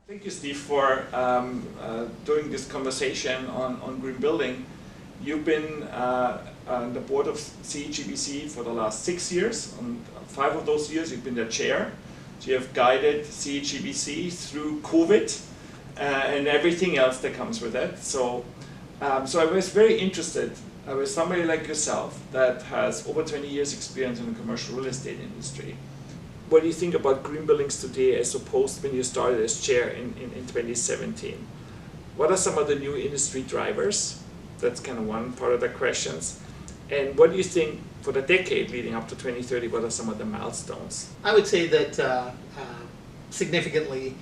Thank you, Steve, for doing this conversation on green building. You've been on the board of CAGBC for the last 6 years. On 5 of those years, you've been the chair. So you have guided CAGBC through COVID and everything else that comes with it. So I was very interested with somebody like yourself that has over 20 years experience in the commercial real estate industry. What do you think about green buildings today as opposed to when you started as chair in 2017? What are some of the new industry drivers? That's kind of one part of the questions. And what do you think for the decade leading up to 2030, what are some of the milestones? I would say that significantly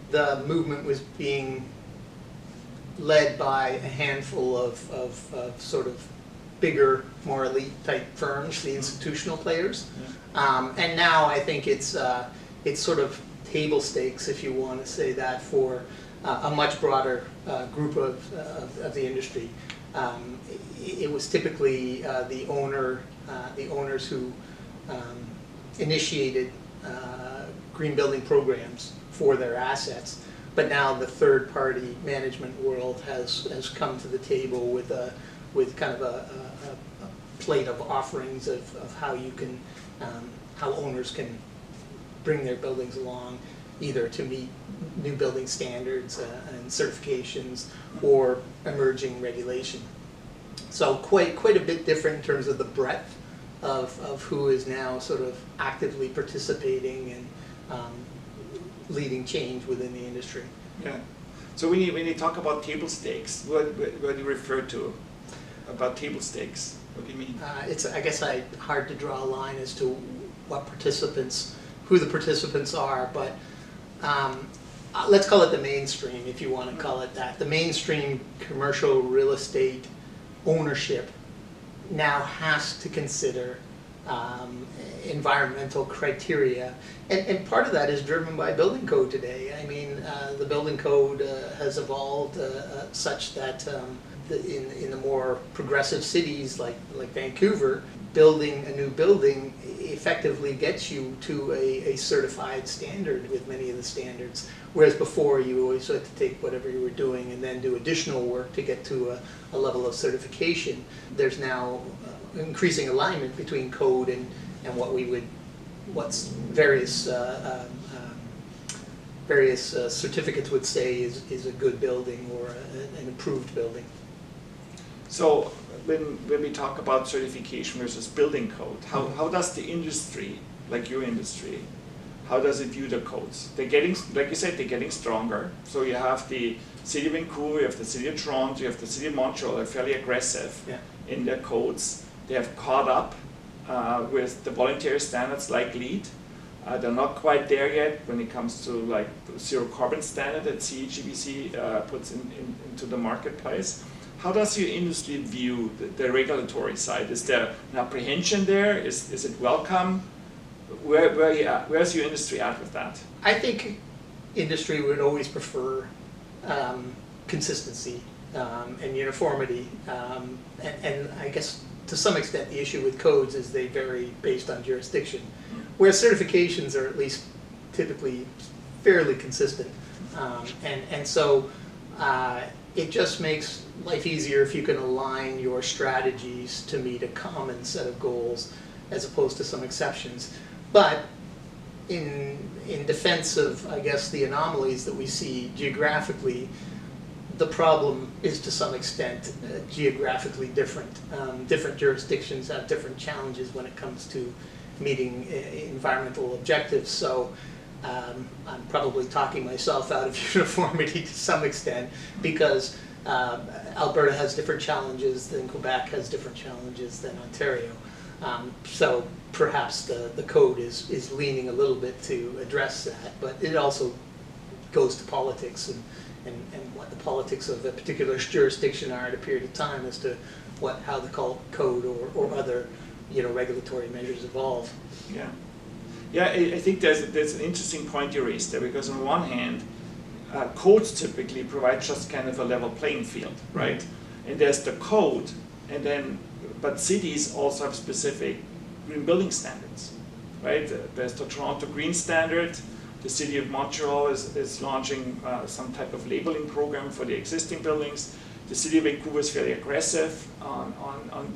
the movement was being led by a handful of sort of bigger, more elite type firms, the institutional players. And now I think it's sort of table stakes, if you want to say that, for a much broader group of the industry. It was typically the owners who initiated green building programs for their assets, but now the third-party management world has come to the table with kind of a plate of offerings of how you can how owners can bring their buildings along, either to meet new building standards and certifications or emerging regulation. So quite a bit different in terms of the breadth of who is now sort of actively participating and leading change within the industry. Yeah. So when you talk about table stakes, what do you refer to about table stakes? What do you mean? It's, I guess, hard to draw a line as to who the participants are, but let's call it the mainstream, if you want to call it that. The mainstream commercial real estate ownership now has to consider environmental criteria, and part of that is driven by building code today. I mean, the building code has evolved such that in the more progressive cities like Vancouver, building a new building effectively gets you to a certified standard with many of the standards, whereas before you always had to take whatever you were doing and then do additional work to get to a level of certification. There's now increasing alignment between code and what's various certificates would say is a good building or an improved building. So when we talk about certification versus building code, how does the industry, like your industry, how does it view the codes? They're getting, like you said, they're getting stronger. So you have the city of Vancouver, you have the city of Toronto, you have the city of Montreal. They're fairly aggressive in their codes. They have caught up with the voluntary standards like LEED. They're not quite there yet when it comes to like the zero carbon standard that CAGBC puts into the marketplace. How does your industry view the regulatory side? Is there an apprehension there? Is it welcome? Where's your industry at with that? I think industry would always prefer consistency and uniformity, and I guess to some extent the issue with codes is they vary based on jurisdiction, where certifications are at least typically fairly consistent, and so it just makes life easier if you can align your strategies to meet a common set of goals as opposed to some exceptions. But in defense of, I guess, the anomalies that we see geographically, the problem is to some extent geographically different. Different jurisdictions have different challenges when it comes to meeting environmental objectives. So I'm probably talking myself out of uniformity to some extent, because Alberta has different challenges than Quebec has different challenges than Ontario. So perhaps the code is leaning a little bit to address that, but it also goes to politics and what the politics of a particular jurisdiction are at a period of time as to how the code or other regulatory measures evolve. Yeah, I think there's an interesting point you raised there, because on one hand, codes typically provide just kind of a level playing field, right? And there's the code, but cities also have specific green building standards, right? There's the Toronto Green Standard, The city of Montreal is launching some type of labeling program for the existing buildings. The city of Vancouver is very aggressive on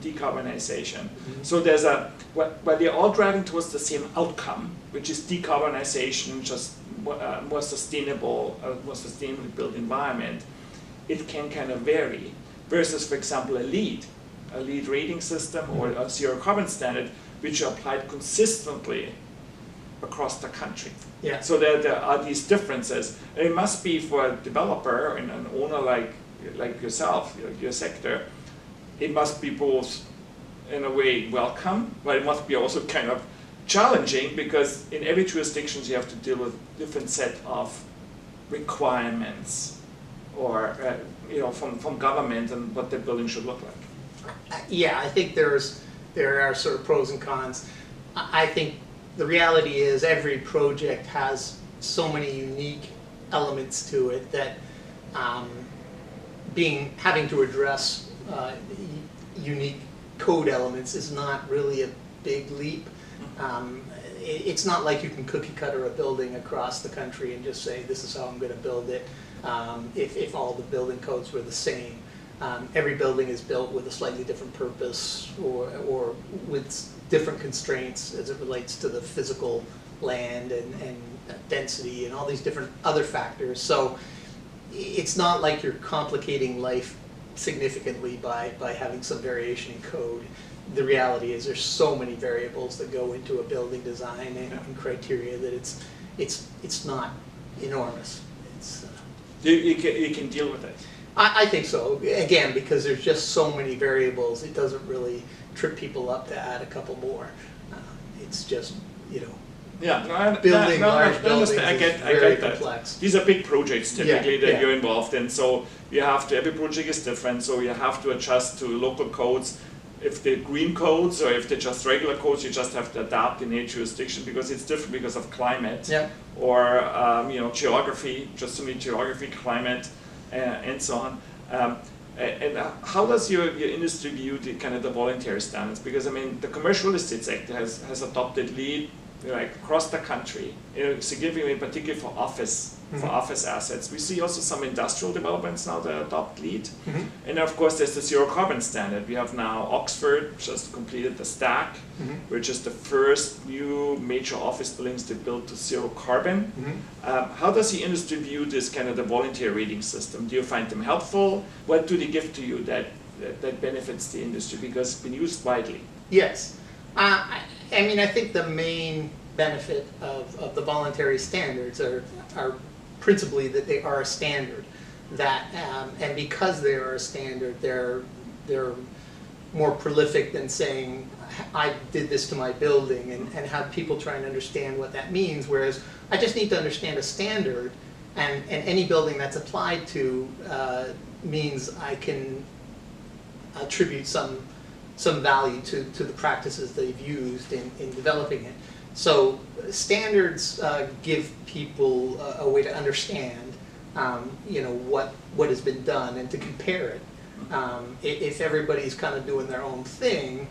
decarbonization. Mm-hmm. So there's while they're all driving towards the same outcome, which is decarbonization, just more sustainably built environment, it can kind of vary. Versus, for example, a LEED rating system or a zero carbon standard, which are applied consistently across the country. Yeah. So there are these differences. And it must be for a developer and an owner like yourself, your sector, it must be both in a way welcome, but it must be also kind of challenging, because in every jurisdiction you have to deal with different set of requirements or from government and what the building should look like. Yeah, I think there are sort of pros and cons. I think the reality is every project has so many unique elements to it that having to address unique code elements is not really a big leap. It's not like you can cookie cutter a building across the country and just say, this is how I'm going to build it, if all the building codes were the same. Every building is built with a slightly different purpose or with different constraints as it relates to the physical land and density and all these different other factors. So it's not like you're complicating life significantly by having some variation in code. The reality is there's so many variables that go into a building design and criteria that it's not enormous. You can deal with it. I think so. Again, because there's just so many variables, it doesn't really trip people up to add a couple more. It's just, building large buildings is very complex. These are big projects typically that you're involved in, so every project is different, so you have to adjust to local codes. If they're green codes or if they're just regular codes, you just have to adapt in each jurisdiction because it's different because of climate or geography, just to meet geography, climate, and so on. And how does your industry view the kind of the voluntary standards? Because the commercial real estate sector has adopted LEED across the country, significantly, particularly for office assets. We see also some industrial developments now that adopt LEED. Mm-hmm. And of course there's the zero carbon standard. We have now Oxford just completed the stack, which is the first new major office buildings to build to zero carbon. Mm-hmm. How does the industry view this kind of the voluntary rating system? Do you find them helpful? What do they give to you that benefits the industry because it's been used widely? Yes. I think the main benefit of the voluntary standards are principally that they are a standard. And because they are a standard, they're more prolific than saying, I did this to my building, and have people try and understand what that means. Whereas I just need to understand a standard, and any building that's applied to means I can attribute some value to the practices they've used in developing it. So standards give people a way to understand, what has been done and to compare it. If everybody's kind of doing their own thing,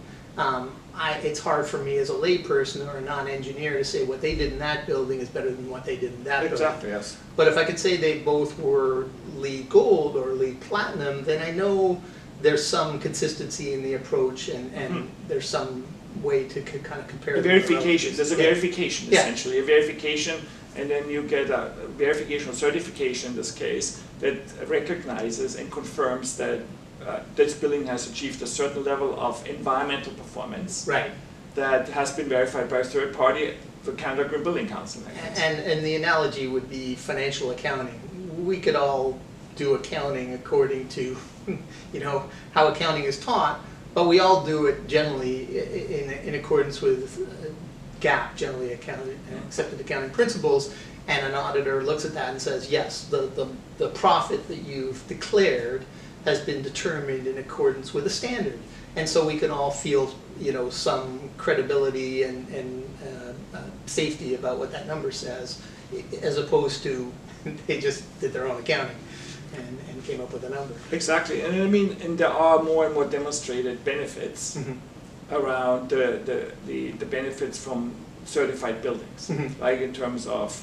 it's hard for me as a layperson or a non-engineer to say what they did in that building is better than what they did in that building. Exactly, yes. But if I could say they both were LEED Gold or LEED Platinum, then I know there's some consistency in the approach and there's some way to kind of compare the verification. There's a verification, essentially, a verification, and then you get a verification or certification in this case that recognizes and confirms that this building has achieved a certain level of environmental performance that has been verified by a third party, the Canada Green Building Council. And the analogy would be financial accounting. We could all do accounting according to how accounting is taught, but we all do it generally in accordance with GAAP, generally accepted accounting principles, and an auditor looks at that and says, yes, the profit that you've declared has been determined in accordance with a standard. And so we can all feel some credibility and safety about what that number says, as opposed to they just did their own accounting and came up with a number. Exactly, and there are more and more demonstrated benefits around the benefits from certified buildings, like in terms of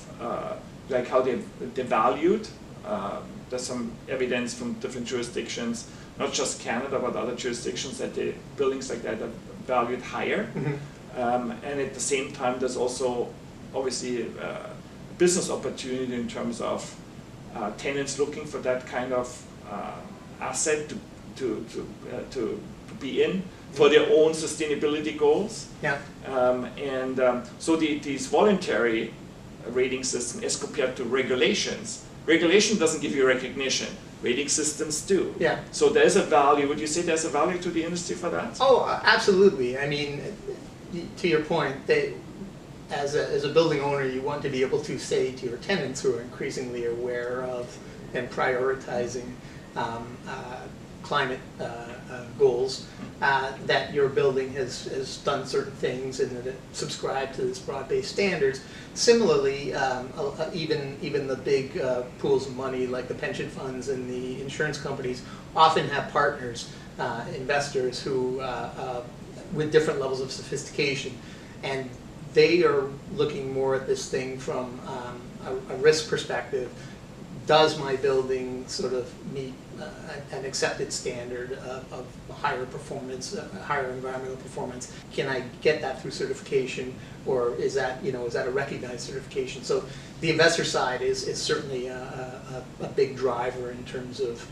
like how they're valued. There's some evidence from different jurisdictions, not just Canada, but other jurisdictions, that the buildings like that are valued higher. And at the same time, there's also obviously a business opportunity in terms of tenants looking for that kind of asset to be in for their own sustainability goals. Yeah. So these voluntary rating system as compared to regulations. Regulation doesn't give you recognition. Rating systems do. Yeah. So there's a value. Would you say there's a value to the industry for that? Oh, absolutely. I mean, to your point, as a building owner, you want to be able to say to your tenants who are increasingly aware of and prioritizing climate goals, that your building has done certain things and that it subscribed to this broad-based standards. Similarly, even the big pools of money like the pension funds and the insurance companies often have partners, investors who with different levels of sophistication, and they are looking more at this thing from a risk perspective. Does my building sort of meet an accepted standard of higher performance, higher environmental performance? Can I get that through certification, or is that a recognized certification? So the investor side is certainly a big driver in terms of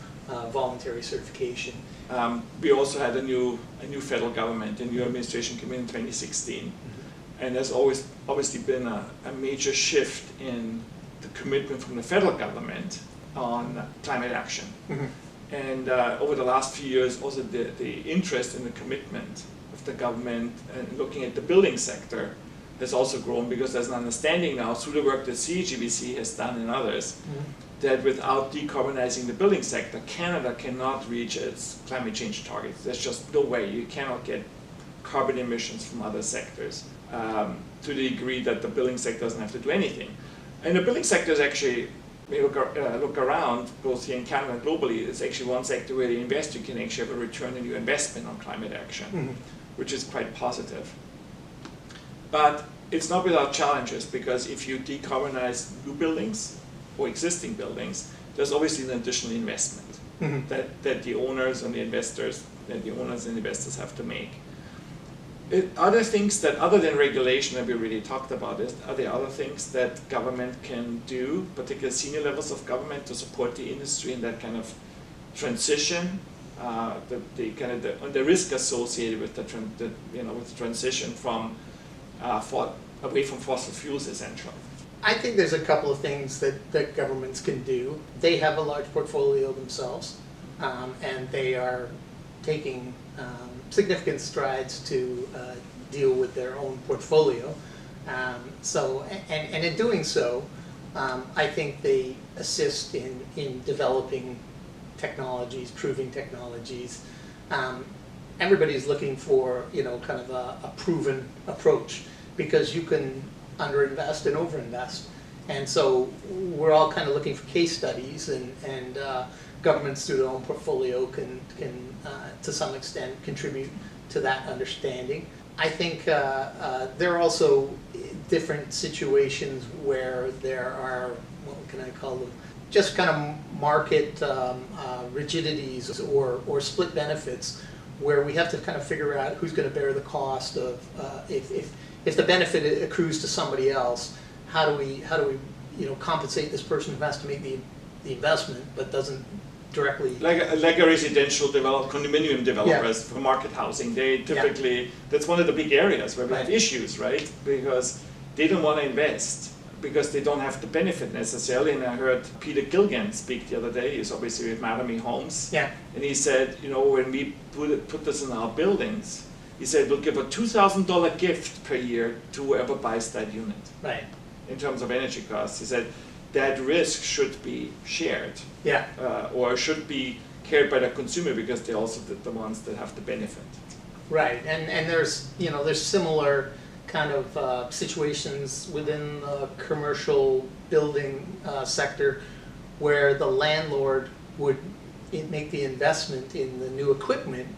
voluntary certification. We also had a new federal government, a new administration came in 2016, and there's always obviously been a major shift in the commitment from the federal government on climate action. And over the last few years, also the interest in the commitment of the government and looking at the building sector has also grown, because there's an understanding now through the work that CAGBC has done and others that without decarbonizing the building sector, Canada cannot reach its climate change targets. There's just no way. You cannot get carbon emissions from other sectors to the degree that the building sector doesn't have to do anything. And the building sector is actually, when you look around, both here in Canada and globally, it's actually one sector where the investor can actually have a return on your investment on climate action, which is quite positive. But it's not without challenges, because if you decarbonize new buildings or existing buildings, there's obviously an additional investment that the owners and the investors, have to make. Other things that, other than regulation that we already talked about, are there other things that government can do, particularly senior levels of government, to support the industry in that kind of transition, the risk associated with with the transition from away from fossil fuels, essentially? I think there's a couple of things that governments can do. They have a large portfolio themselves, and they are taking significant strides to deal with their own portfolio. And in doing so, I think they assist in developing technologies, proving technologies. Everybody's looking for kind of a proven approach, because you can underinvest and overinvest. And so we're all kind of looking for case studies, and governments through their own portfolio can to some extent contribute to that understanding. I think there are also different situations where there are, what can I call them, just kind of market rigidities or split benefits, where we have to kind of figure out who's going to bear the cost of if the benefit accrues to somebody else. How do we compensate this person who has to make the investment but doesn't directly, like a residential condominium developers for market housing. They typically, that's one of the big areas where we have issues, right? Because they don't want to invest because they don't have the benefit necessarily. And I heard Peter Gilgan speak the other day. He's obviously with Mattamy Homes, and he said, when we put this in our buildings, he said we'll give a $2,000 gift per year to whoever buys that unit. Right. In terms of energy costs, he said that risk should be shared, or should be carried by the consumer, because they're also the ones that have the benefit. Right, and there's similar kind of situations within the commercial building sector, where the landlord would make the investment in the new equipment,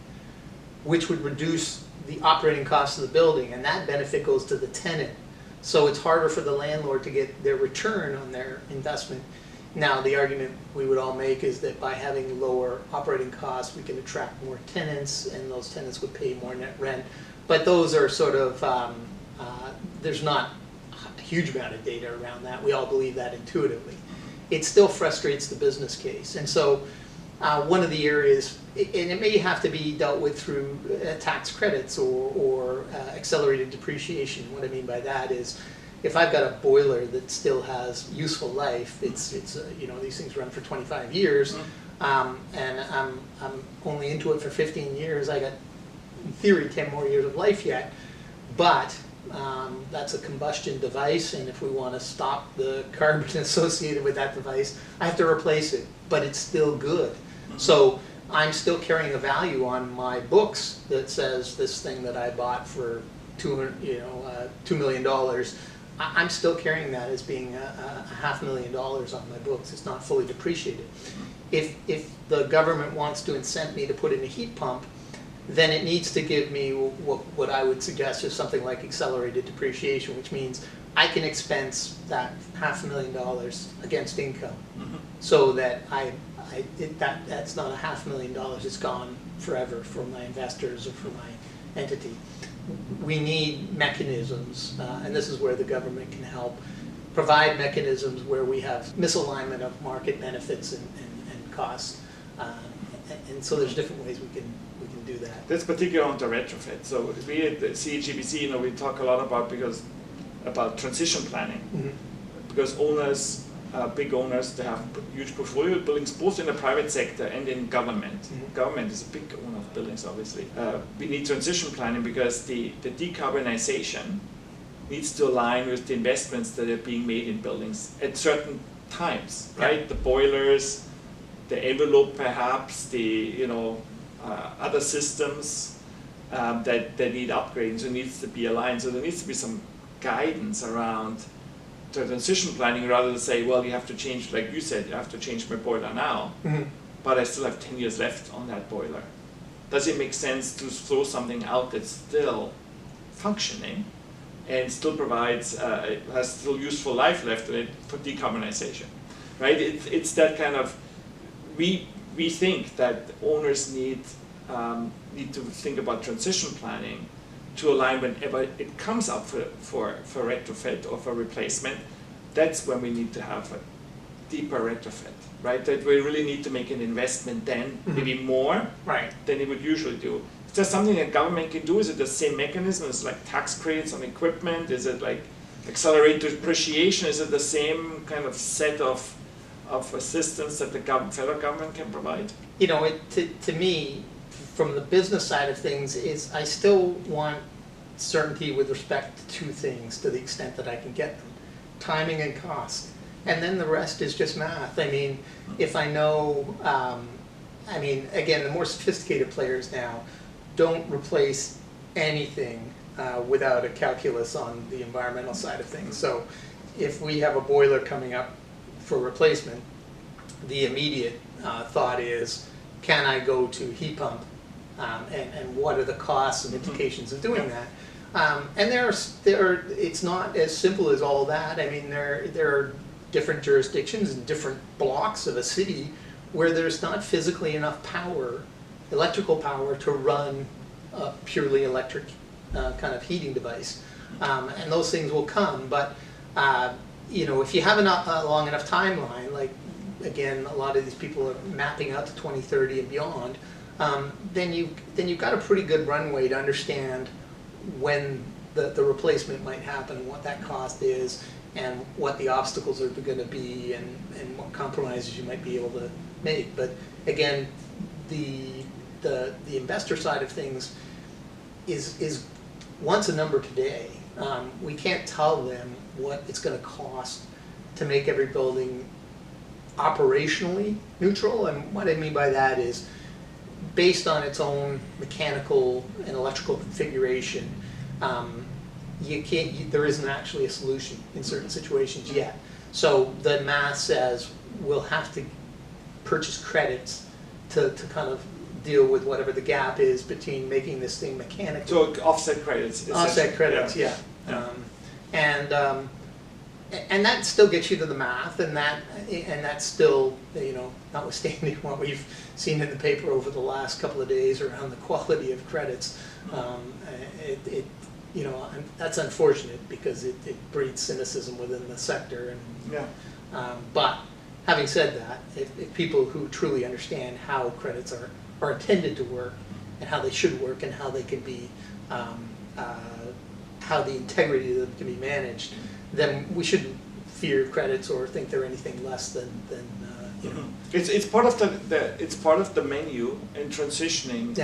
which would reduce the operating cost of the building, and that benefit goes to the tenant. So it's harder for the landlord to get their return on their investment. Now, the argument we would all make is that by having lower operating costs, we can attract more tenants, and those tenants would pay more net rent. But those are sort of, there's not a huge amount of data around that. We all believe that intuitively. It still frustrates the business case. And so one of the areas, and it may have to be dealt with through tax credits or accelerated depreciation. What I mean by that is, if I've got a boiler that still has useful life, it's you know, these things run for 25 years, and I'm only into it for 15 years. I got, in theory, 10 more years of life yet, but that's a combustion device, and if we want to stop the carbon associated with that device, I have to replace it, but it's still good. So I'm still carrying a value on my books that says this thing that I bought for $2 million. I'm still carrying that as being a $500,000 on my books. It's not fully depreciated. If the government wants to incent me to put in a heat pump, then it needs to give me what I would suggest is something like accelerated depreciation, which means I can expense that $500,000 against income, so that that's not $500,000. It's gone forever for my investors or for my entity. We need mechanisms, and this is where the government can help provide mechanisms where we have misalignment of market benefits and costs, and so there's different ways we can do that. That's particularly on the retrofit. So we at the CAGBC, we talk a lot about transition planning, because owners, big owners, they have huge portfolio buildings, both in the private sector and in government. Government is a big owner of buildings, obviously. We need transition planning because the decarbonization needs to align with the investments that are being made in buildings at certain times, right? The boilers, the envelope perhaps, the other systems that need upgrading, so it needs to be aligned. So there needs to be some guidance around the transition planning, rather than say, well, you have to change, like you said, you have to change my boiler now, but I still have 10 years left on that boiler. Does it make sense to throw something out that's still functioning and still provides, has still useful life left in it for decarbonization, right? It's that kind of, we think that owners need to think about transition planning to align whenever it comes up for retrofit or for replacement. That's when we need to have a deeper retrofit, right? That we really need to make an investment then, maybe more than it would usually do. Is there something that government can do? Is it the same mechanism? Is it like tax credits on equipment? Is it like accelerated depreciation? Is it the same kind of set of assistance that the federal government can provide? You know, to me, from the business side of things, is I still want certainty with respect to two things, to the extent that I can get them: timing and cost. And then the rest is just math. I mean, if I know, again, the more sophisticated players now don't replace anything without a calculus on the environmental side of things. So if we have a boiler coming up for replacement, the immediate thought is, can I go to heat pump? And what are the costs and implications of doing that? And it's not as simple as all that. I mean, there are different jurisdictions and different blocks of a city where there's not physically enough power, electrical power, to run a purely electric kind of heating device. And those things will come, but if you have a long enough timeline, like, again, a lot of these people are mapping out to 2030 and beyond, then you've got a pretty good runway to understand when the replacement might happen, what that cost is, and what the obstacles are going to be, and what compromises you might be able to make. But again, the investor side of things is once a number today. We can't tell them what it's going to cost to make every building operationally neutral, and what I mean by that is, based on its own mechanical and electrical configuration, there isn't actually a solution in certain situations yet. So the math says we'll have to purchase credits to kind of deal with whatever the gap is between making this thing mechanical. So offset credits. Offset credits, yeah. And that still gets you to the math, and that's still, you know, notwithstanding what we've seen in the paper over the last couple of days around the quality of credits, you know, that's unfortunate because it breeds cynicism within the sector. And, Yeah. But having said that, if people who truly understand how credits are intended to work and how they should work and how they can be, how the integrity of them can be managed, then we shouldn't fear credits or think they're anything less than you know. It's part of it's part of the menu in transitioning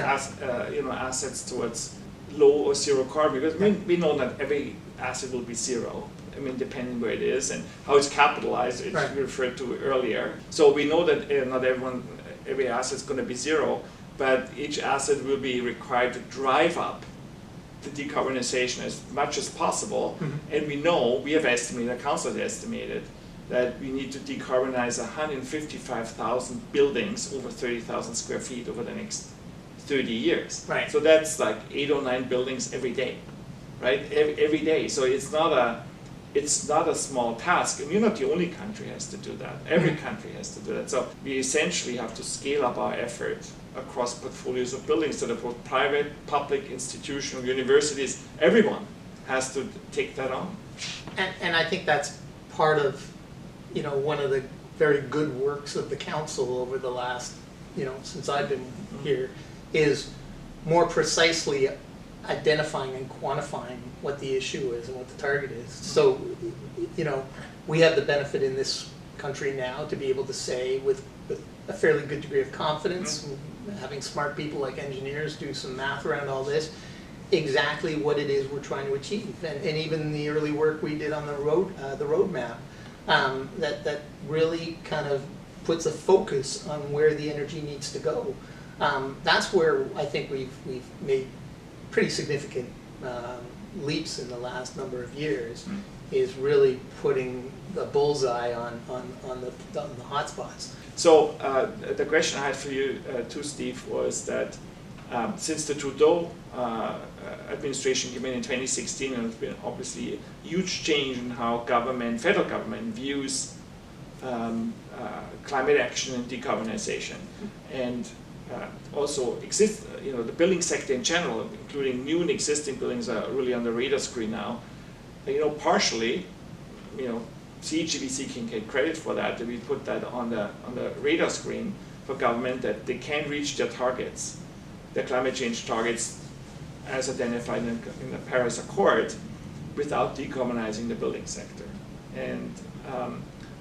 you know, assets towards low or zero carbon, because we know that every asset will be zero. I mean, depending where it is and how it's capitalized, it's referred to earlier. So we know that not every asset is going to be zero, but each asset will be required to drive up the decarbonization as much as possible. And we know, we have estimated, the council has estimated, that we need to decarbonize 155,000 buildings over 30,000 square feet over the next 30 years. Right. So that's like 8 or 9 buildings every day, right? Every day. So it's not a small task, and we're not the only country has to do that. Every country has to do that. So we essentially have to scale up our effort across portfolios of buildings that are both private, public, institutional, universities. Everyone has to take that on. And I think that's part of, you know, one of the very good works of the council over the last, you know, since I've been here, is more precisely identifying and quantifying what the issue is and what the target is. So, you know, we have the benefit in this country now to be able to say with a fairly good degree of confidence, having smart people like engineers do some math around all this, exactly what it is we're trying to achieve. And even the early work we did on the roadmap, that really kind of puts a focus on where the energy needs to go. That's where I think we've made pretty significant leaps in the last number of years, is really putting the bullseye on the hot spots. So the question I had for you too, Steve, was that since the Trudeau administration came in 2016, and there's been obviously a huge change in how federal government views climate action and decarbonization, and also the building sector in general, including new and existing buildings, are really on the radar screen now. You know, partially, you know, CAGBC can get credit for that. We put that on the radar screen for government, that they can reach their targets, their climate change targets, as identified in the Paris Accord, without decarbonizing the building sector. And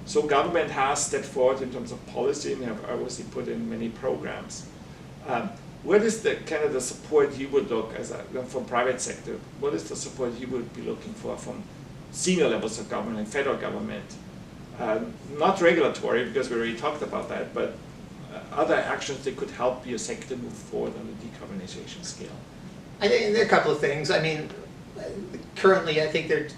so government has stepped forward in terms of policy, and have obviously put in many programs. What is the kind of the support you would look from private sector? What is the support you would be looking for from senior levels of government and federal government? Not regulatory, because we already talked about that, but other actions that could help your sector move forward on the decarbonization scale. I think there are a couple of things. I mean, currently I think they're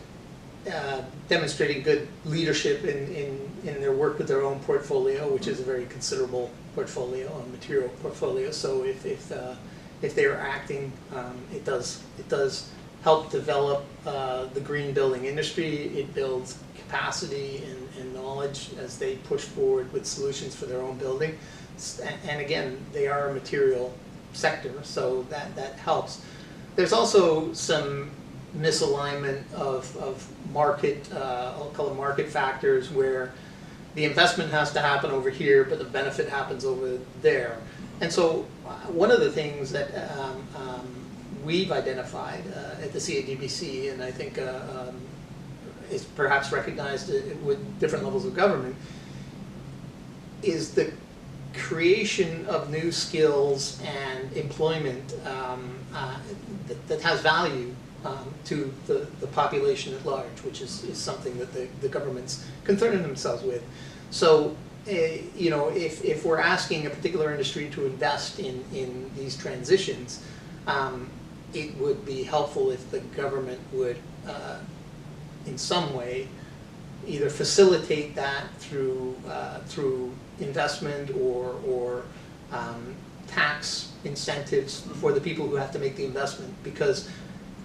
demonstrating good leadership in their work with their own portfolio, which is a very considerable portfolio, a material portfolio. So if they are acting, it does help develop the green building industry. It builds capacity and knowledge as they push forward with solutions for their own building. And again, they are a material sector, so that helps. There's also some misalignment of market, I'll call it market factors, where the investment has to happen over here, but the benefit happens over there. And so one of the things that we've identified at the CAGBC, and I think is perhaps recognized with different levels of government, is the creation of new skills and employment that has value to the population at large, which is something that the government's concerning themselves with. So, you know, if we're asking a particular industry to invest in these transitions, it would be helpful if the government would, in some way, either facilitate that through investment or tax incentives for the people who have to make the investment, because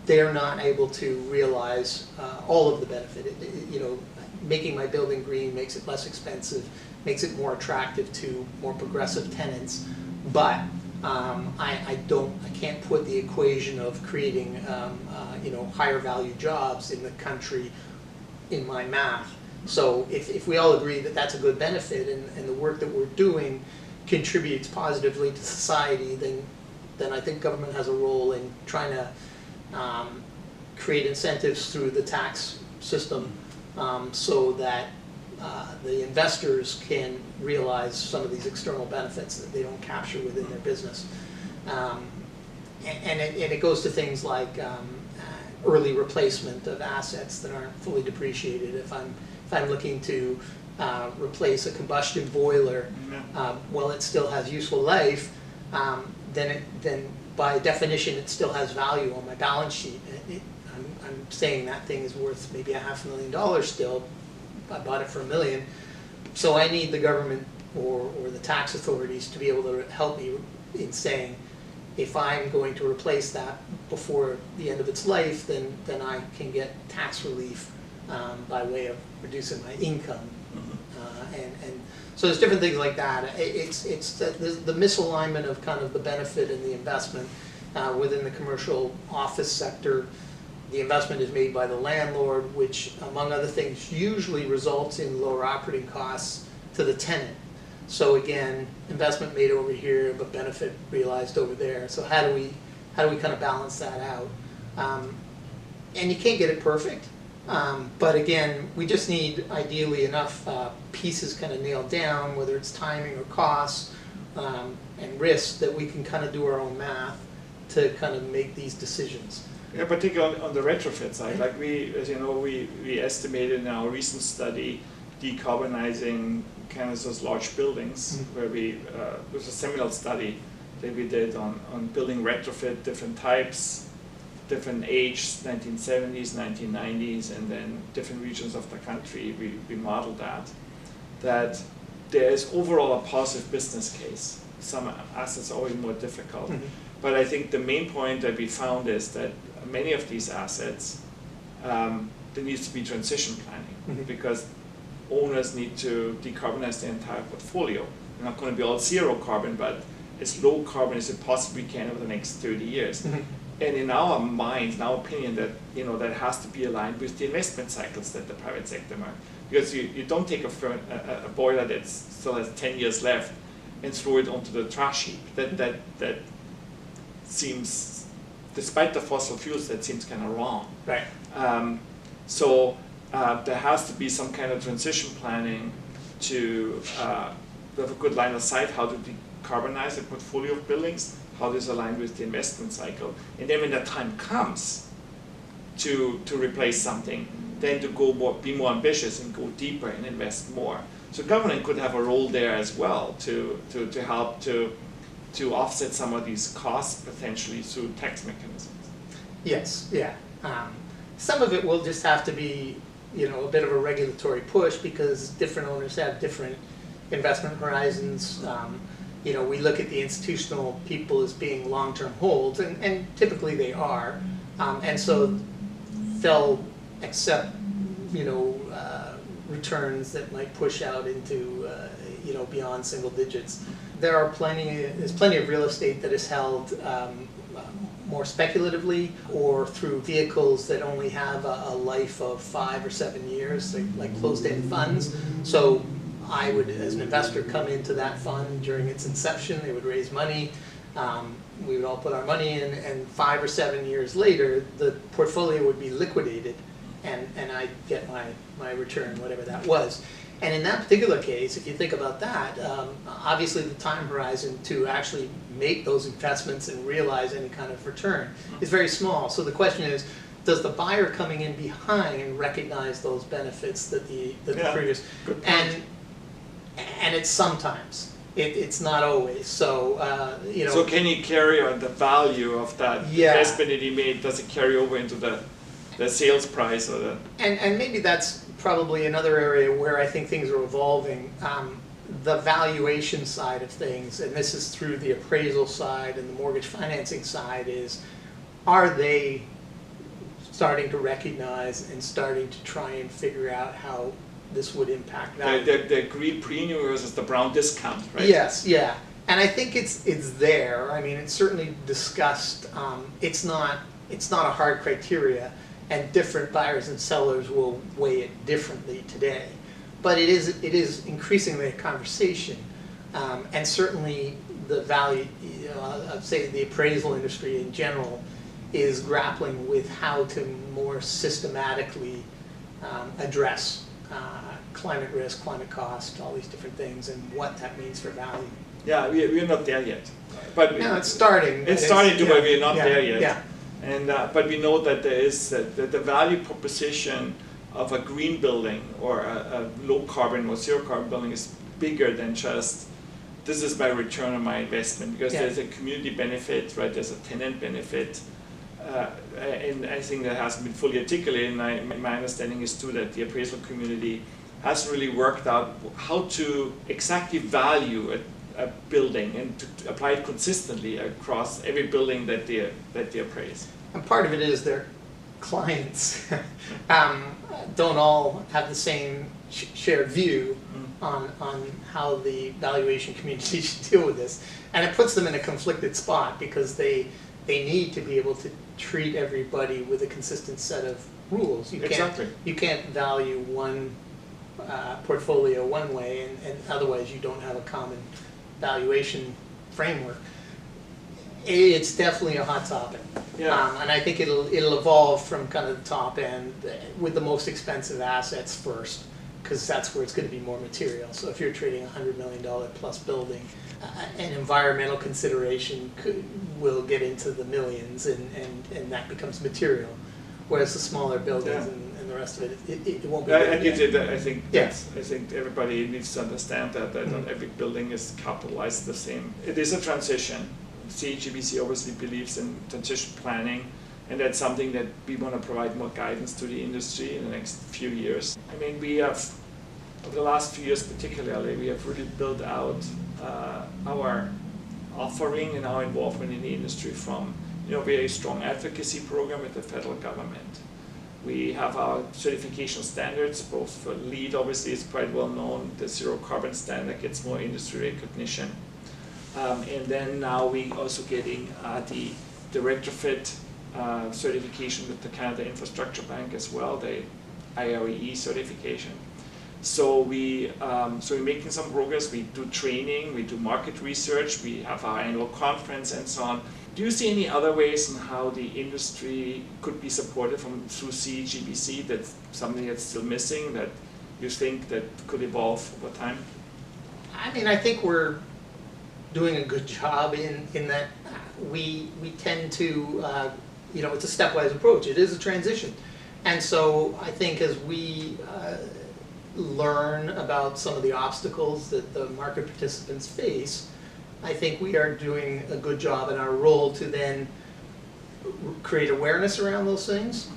they're not able to realize all of the benefit. You know, making my building green makes it less expensive, makes it more attractive to more progressive tenants, but I can't put the equation of creating you know, higher value jobs in the country in my math. So if we all agree that that's a good benefit and the work that we're doing contributes positively to society, then I think government has a role in trying to create incentives through the tax system so that the investors can realize some of these external benefits that they don't capture within their business. And it goes to things like early replacement of assets that aren't fully depreciated. If I'm looking to replace a combustion boiler, while it still has useful life, then by definition it still has value on my balance sheet. I'm saying that thing is worth maybe $500,000 still. I bought it for $1 million, so I need the government or the tax authorities to be able to help me in saying, if I'm going to replace that before the end of its life, then I can get tax relief by way of reducing my income. And so there's different things like that. It's the misalignment of kind of the benefit and the investment within the commercial office sector. The investment is made by the landlord, which, among other things, usually results in lower operating costs to the tenant. So again, investment made over here, but benefit realized over there. So how do we kind of balance that out? And you can't get it perfect, but again, we just need ideally enough pieces kind of nailed down, whether it's timing or costs and risks, that we can kind of do our own math to kind of make these decisions. Yeah, particularly on the retrofit side, like as you know, we estimated in our recent study decarbonizing Canada's large buildings, where it was a seminal study that we did on building retrofit, different types, different age, 1970s, 1990s, and then different regions of the country. We modeled that there is overall a positive business case. Some assets are always more difficult. But I think the main point that we found is that many of these assets, there needs to be transition planning, because owners need to decarbonize their entire portfolio. They're not going to be all zero carbon, but as low carbon as it possibly can over the next 30 years. And in our minds, in our opinion, that that has to be aligned with the investment cycles that the private sector might. Because you don't take a boiler that still has 10 years left and throw it onto the trash heap. That seems, despite the fossil fuels, that seems kind of wrong. Right. So there has to be some kind of transition planning to have a good line of sight how to decarbonize a portfolio of buildings, how this aligns with the investment cycle, and then when that time comes to replace something, then to be more ambitious and go deeper and invest more. So government could have a role there as well to help to offset some of these costs potentially through tax mechanisms. Yes, yeah. Some of it will just have to be, a bit of a regulatory push, because different owners have different investment horizons. We look at the institutional people as being long-term holds, and typically they are, and so they'll accept, returns that might push out into, beyond single digits. There's plenty of real estate that is held more speculatively, or through vehicles that only have a life of 5 or 7 years, like closed-end funds. So I would, as an investor, come into that fund during its inception. They would raise money. We would all put our money in, and 5 or 7 years later, the portfolio would be liquidated, and I'd get my return, whatever that was. And in that particular case, if you think about that, obviously the time horizon to actually make those investments and realize any kind of return is very small. So the question is, does the buyer coming in behind recognize those benefits that the previous? And it's sometimes. It's not always. So So can you carry on the value of that investment that he made? Does it carry over into the sales price or the? And maybe that's probably another area where I think things are evolving. The valuation side of things, and this is through the appraisal side and the mortgage financing side, are they starting to recognize and starting to try and figure out how this would impact value. The green premium versus the brown discount, right? Yes, yeah. And I think it's there. I mean, it's certainly discussed. It's not a hard criteria, and different buyers and sellers will weigh it differently today. But it is increasingly a conversation, and certainly the value. I'd say the appraisal industry in general is grappling with how to more systematically address climate risk, climate cost, all these different things, and what that means for value. Yeah, we're not there yet. But no, it's starting. It's starting to, but we're not there yet. Yeah. And but we know that there is that the value proposition of a green building or a low carbon or zero carbon building is bigger than just this is my return on my investment, because there's a community benefit, right? There's a tenant benefit. And I think that hasn't been fully articulated. And my understanding is too that the appraisal community hasn't really worked out how to exactly value a building and to apply it consistently across every building that they appraise. And part of it is their clients don't all have the same shared view on how the valuation community should deal with this, and it puts them in a conflicted spot because they need to be able to treat everybody with a consistent set of rules. You can't value one portfolio one way and otherwise you don't have a common valuation framework. It's definitely a hot topic, and I think it'll evolve from kind of the top end with the most expensive assets first, because that's where it's going to be more material. So if you're trading $100 million plus building, an environmental consideration will get into the millions, and that becomes material. Whereas the smaller buildings and the rest of it won't be. I think everybody needs to understand that not every building is capitalized the same. It is a transition. CAGBC obviously believes in transition planning, and that's something that we want to provide more guidance to the industry in the next few years. I mean, we have, over the last few years particularly, we have really built out our offering and our involvement in the industry from very strong advocacy program with the federal government. We have our certification standards, both for LEED, obviously is quite well known. The zero carbon standard gets more industry recognition. And then now we also getting the retrofit certification with the Canada Infrastructure Bank as well, the IREE certification. So we're making some progress. We do training, we do market research, we have our annual conference and so on. Do you see any other ways in how the industry could be supported through CAGBC? That's something that's still missing that you think that could evolve over time? I mean, I think we're doing a good job in that we tend to, it's a stepwise approach. It is a transition. And so I think as we learn about some of the obstacles that the market participants face, I think we are doing a good job in our role to then create awareness around those things.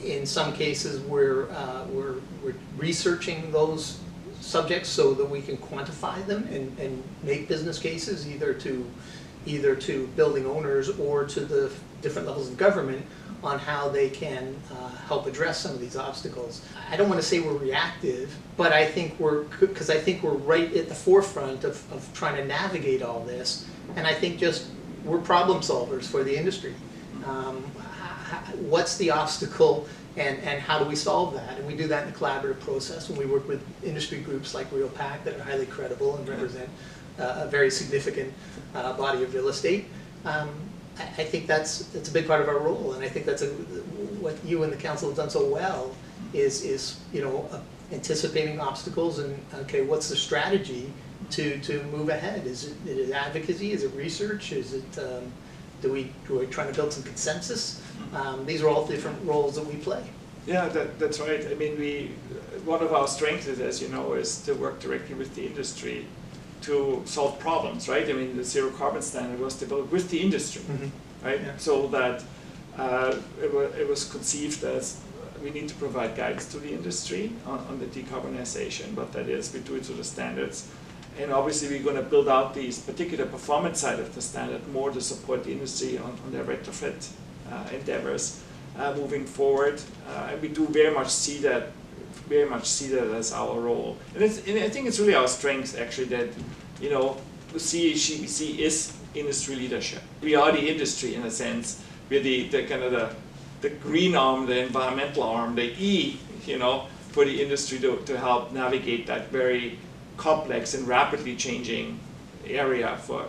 In some cases, we're researching those subjects so that we can quantify them and make business cases either to building owners or to the different levels of government on how they can help address some of these obstacles. I don't want to say we're reactive, but I think we're right at the forefront of trying to navigate all this, and I think just we're problem solvers for the industry. What's the obstacle and how do we solve that? And we do that in a collaborative process when we work with industry groups like RealPAC that are highly credible and represent a very significant body of real estate. I think that's a big part of our role, and I think that's what you and the council have done so well is anticipating obstacles and what's the strategy to move ahead? Is it advocacy? Is it research? Is it do we trying to build some consensus? These are all different roles that we play. Yeah, that's right. I mean, one of our strengths is, as you know, is to work directly with the industry to solve problems, right? I mean, the zero carbon standard was developed with the industry, right? Yeah. So that it was conceived as we need to provide guidance to the industry on the decarbonization, but that is, we do it to the standards. And obviously we're going to build out these particular performance side of the standard more to support the industry on their retrofit endeavors. moving forward, and we do very much see that as our role. And I think it's really our strength actually that, you know, the CAGBC is industry leadership. We are the industry in a sense. We're the kind of the green arm, the environmental arm, the E, you know, for the industry to help navigate that very complex and rapidly changing area for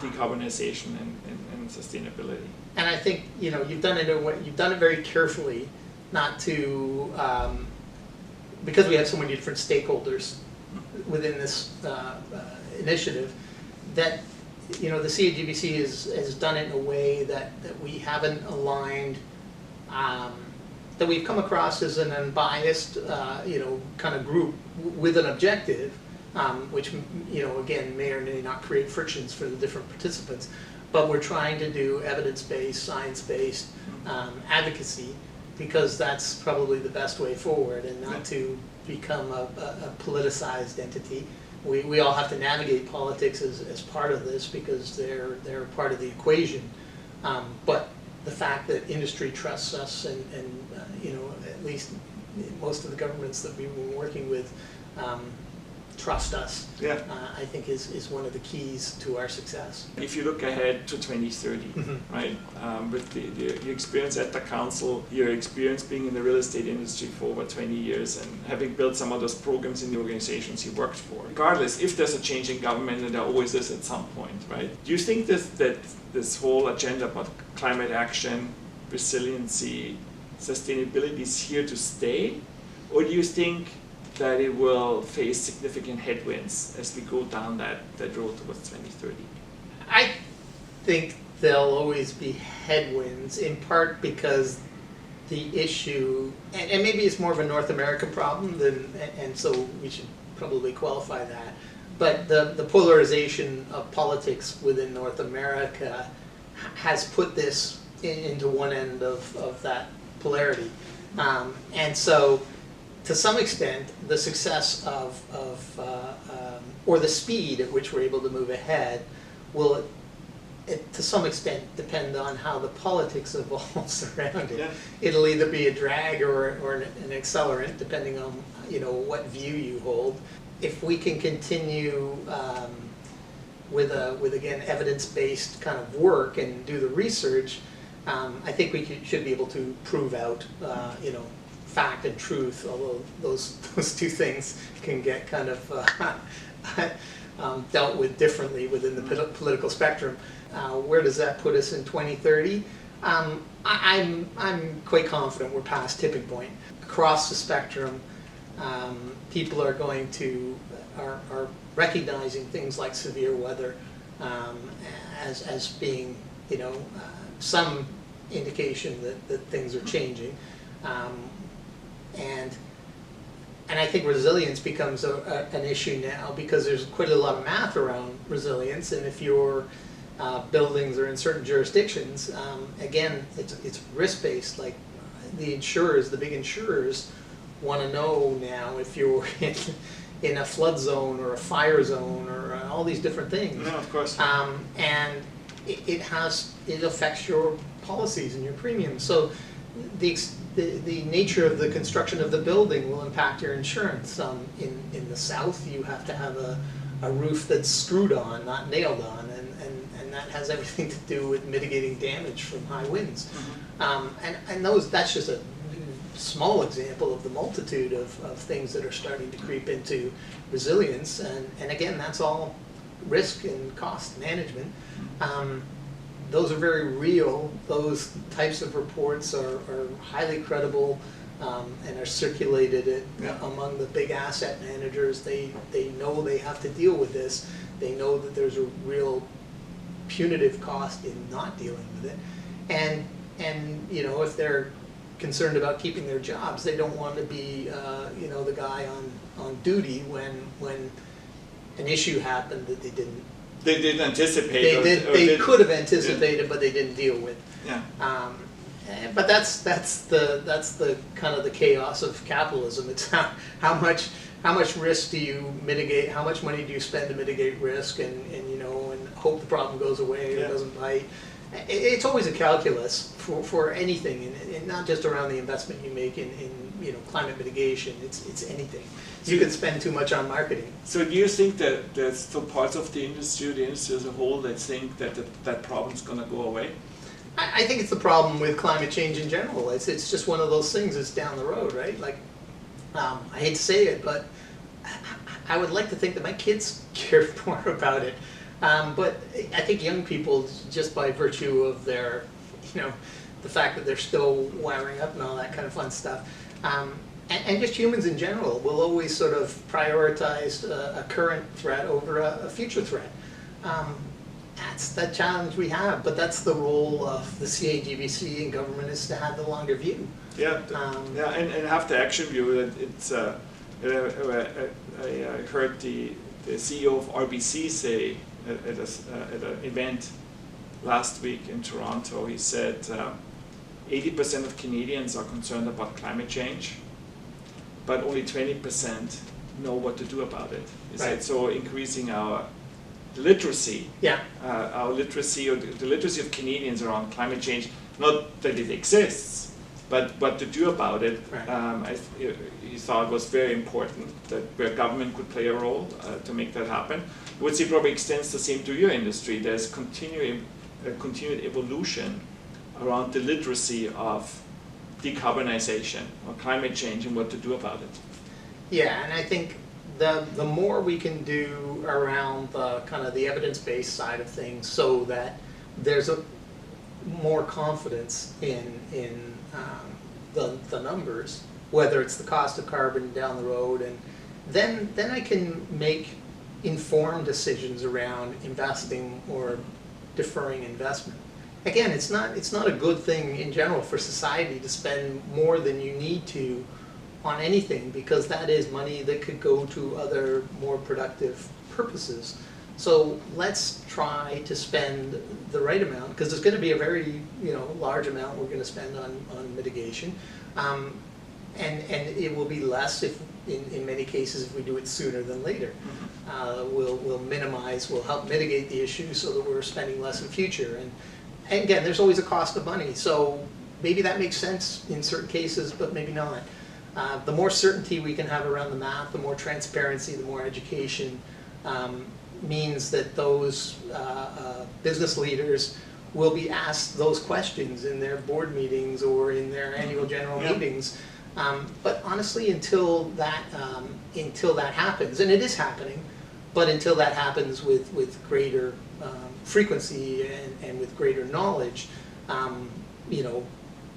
decarbonization and sustainability. And I think, you know, you've done it very carefully, not to because we have so many different stakeholders within this initiative, that, you know, the CAGBC has done it in a way that we haven't aligned, that we've come across as an unbiased, you know, kind of group with an objective, which, you know, again, may or may not create frictions for the different participants, but we're trying to do evidence-based, science-based advocacy, because that's probably the best way forward, and not to become a politicized entity. We all have to navigate politics as part of this, because they're part of the equation. But the fact that industry trusts us, and you know, at least most of the governments that we've been working with trust us, I think is one of the keys to our success. If you look ahead to 2030, right, with your experience at the council, your experience being in the real estate industry for over 20 years, and having built some of those programs in the organizations you worked for, regardless, if there's a change in government, and there always is at some point, right, do you think that this whole agenda about climate action, resiliency, sustainability is here to stay? Or do you think that it will face significant headwinds as we go down that road towards 2030? I think there'll always be headwinds, in part because the issue, and maybe it's more of a North American problem and so we should probably qualify that, but the polarization of politics within North America has put this into one end of that polarity. And so, to some extent, the success or the speed at which we're able to move ahead will, to some extent, depend on how the politics evolves around it. It'll either be a drag or an accelerant, depending on, you know, what view you hold. If we can continue with again, evidence-based kind of work and do the research, I think we should be able to prove out, you know, fact and truth, although those two things can get kind of dealt with differently within the political spectrum. Where does that put us in 2030? I'm quite confident we're past tipping point. Across the spectrum, people are going to are recognizing things like severe weather as being, you know, some indication that things are changing. And I think resilience becomes an issue now, because there's quite a lot of math around resilience, and if your buildings are in certain jurisdictions, again, it's risk-based. Like the big insurers want to know now if you're in a flood zone or a fire zone or all these different things. No, of course. And it affects your policies and your premiums. So the nature of the construction of the building will impact your insurance. In the South, you have to have a roof that's screwed on, not nailed on, and that has everything to do with mitigating damage from high winds. And that's just a small example of the multitude of things that are starting to creep into resilience. And again, that's all risk and cost management. Those are very real. Those types of reports are highly credible and are circulated among the big asset managers. They know they have to deal with this. They know that there's a real punitive cost in not dealing with it. And you know, if they're concerned about keeping their jobs, they don't want to be you know, the guy on duty when an issue happened that they didn't anticipate. They could have anticipated, but they didn't deal with. Yeah. But that's the kind of the chaos of capitalism. It's how much risk do you mitigate? How much money do you spend to mitigate risk, and you know, and hope the problem goes away or doesn't bite? It's always a calculus for anything, and not just around the investment you make in climate mitigation. It's anything. You can spend too much on marketing. So do you think that there's still parts of the industry as a whole, that think that problem's going to go away? I think it's the problem with climate change in general. It's just one of those things that's down the road, right? Like, I hate to say it, but I would like to think that my kids care more about it. But I think young people, just by virtue of their, the fact that they're still wiring up and all that kind of fun stuff, and just humans in general, will always sort of prioritize a current threat over a future threat. That's the challenge we have, but that's the role of the CAGBC and government, is to have the longer view. Yeah, and have the action view. It's I heard the CEO of RBC say at an event last week in Toronto. He said 80% of Canadians are concerned about climate change, but only 20% know what to do about it. He said, so increasing our literacy, our literacy, or the literacy of Canadians around climate change, not that it exists, but what to do about it. He thought was very important, that where government could play a role to make that happen. I would say probably extends the same to your industry. There's continued evolution around the literacy of decarbonization or climate change and what to do about it. Yeah, and I think the more we can do around the kind of the evidence-based side of things, so that there's a more confidence in the numbers, whether it's the cost of carbon down the road, and then I can make informed decisions around investing or deferring investment. Again, it's not a good thing in general for society to spend more than you need to on anything, because that is money that could go to other more productive purposes. So let's try to spend the right amount, because there's going to be a very large amount we're going to spend on mitigation, and it will be less if in many cases if we do it sooner than later. We'll help mitigate the issue so that we're spending less in future. And again, there's always a cost of money, so maybe that makes sense in certain cases, but maybe not. The more certainty we can have around the math, the more transparency, the more education, means that those business leaders will be asked those questions in their board meetings or in their annual general meetings. But honestly, until that happens, and it is happening, but until that happens with greater frequency and with greater knowledge,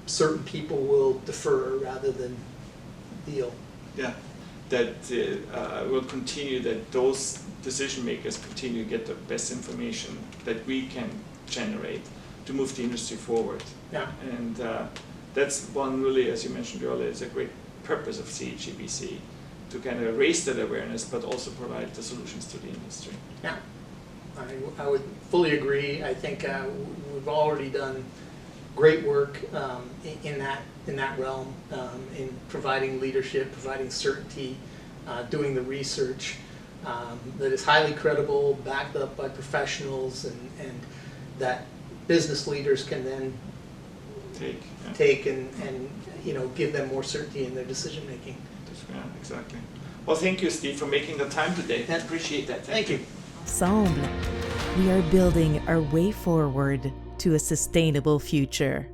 certain people will defer rather than deal. Yeah, that will continue, that those decision makers continue to get the best information that we can generate to move the industry forward. Yeah. And that's one really, as you mentioned earlier, is a great purpose of CAGBC, to kind of raise that awareness, but also provide the solutions to the industry. Yeah, I would fully agree. I think we've already done great work in that realm, in providing leadership, providing certainty, doing the research that is highly credible, backed up by professionals, and that business leaders can then take and give them more certainty in their decision making. Yeah, exactly. Well, thank you, Steve, for making the time today. I appreciate that. Thank you. Ensemble, we are building our way forward to a sustainable future.